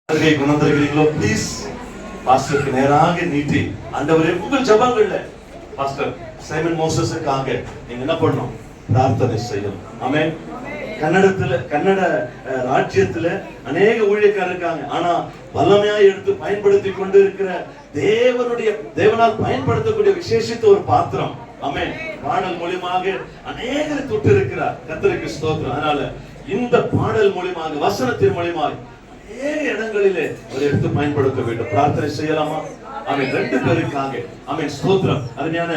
Please பாஸ்டருக்கு நேராக நீட்டி ஆண்டவரே உங்கள் ஜெபங்கள்ல பாஸ்டர் சைமன் மோசஸுக்காக நீங்க என்ன பண்ணணும்? பிரார்த்தனை செய்யணும். ஆமென். கன்னட ராஜ்யத்துல அநேக ஊழியக்காரர் இருக்காங்க. ஆனா வல்லமையா எடுத்து பயன்படுத்தி கொண்டு இருக்கிற தேவனால் பயன்படுத்தக்கூடிய விசேஷித்த ஒரு பாத்திரம். ஆமென். பாடல் மூலமாக அநேகர் தொட்டு இருக்கிறார். கர்த்தருக்கு ஸ்தோத்திரம். அதனால இந்த பாடல் மூலமாக வசனத்தின் மூலமாக அநேக இடங்களிலே ஒரு எடுத்து பயன்படுத்த வேண்டும். பிரார்த்தனை செய்யலாமா? ஆமென். ரெண்டு பேருக்காக ஆமென். ஸ்தோத்திரம். அருமையான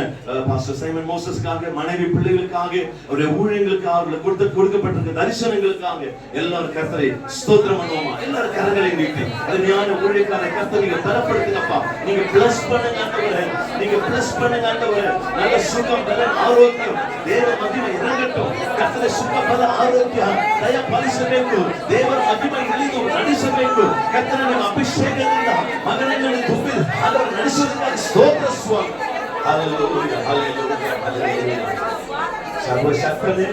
பாஸ்டர் சைமன் மோசஸ்க்காக, மனைவி பிள்ளைகளுக்காக, அவருடைய ஊழியர்களுக்காக, அவர்களுக்கு கொடுக்கப்பட்டிருக்க தரிசனங்களுக்காக எல்லாரும் கர்த்தரை ஸ்தோத்திரம் பண்ணுவோமா? எல்லாரும் கரங்களை நீட்டி அருமையான ஊழியக்காரை கர்த்தர் நீங்க தரப்படுத்துங்கப்பா. நீங்க பிளஸ் பண்ணுங்க ஆண்டவரே. நீங்க பிளஸ் பண்ணுங்க ஆண்டவரே. நல்ல சுகம், பலன், ஆரோக்கியம் தேவ மகிமை இறங்கட்டும். கர்த்தரை சுகம், பலன், ஆரோக்கியம் ದಯ ಪಾಲಿಸಬೇಕು. ದೇವರ ಮಹಿಮೆ ಇಳಿದು ನಡೆಸಬೇಕು. ಕರ್ತನ ಅಭಿಷೇಕದಿಂದ ಮಗನನ್ನು ತುಂಬಿ ಅದರ ನಡೆಸುವುದಕ್ಕಾಗಿ ಸ್ತೋತ್ರ ಸ್ವಾಮಿ. Hallelujah, hallelujah, hallelujah. ಸರ್ವಶಕ್ತನೇ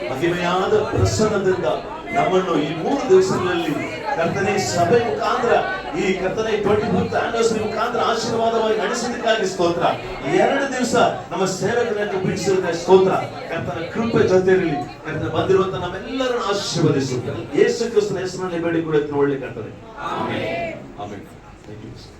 ಮಹಿಮೆಯಾದ ಪ್ರಸನ್ನದಿಂದ ನಮ್ಮನ್ನು ಈ 3 ದಿವಸಗಳಲ್ಲಿ ಕರ್ತನೆ ಸಭೆ ಮುಖಾಂತರ ಈ ಕರ್ತನೆ 24th ಆನಿವರ್ಸರಿ ಮುಖಾಂತರ ಆಶೀರ್ವಾದವಾಗಿ ನಡೆಸಿದ್ದಕ್ಕಾಗಿ ಸ್ತೋತ್ರ. 2 ದಿವಸ ನಮ್ಮ ಸೇವಕರನ್ನು ಬಿಡಿಸಿದ್ದಕ್ಕಾಗಿ ಸ್ತೋತ್ರ. ಕರ್ತನ ಕೃಪೆ ಜೊತೆಯಲ್ಲಿ ಕರ್ತನ ಬಂದಿರುವಂತ ನಮ್ಮೆಲ್ಲರನ್ನು ಆಶೀರ್ವದಿಸುತ್ತಾರೆ. ಯೇಸು ಕ್ರಿಸ್ತನ ಹೆಸರಿನಲ್ಲಿ ಬೇಡಿಕೊಳ್ಳುತ್ತೇನೆ. ಒಳ್ಳೆ ಕರ್ತನೆ. ಆಮೆನ್. ಆಮೆನ್. Thank you.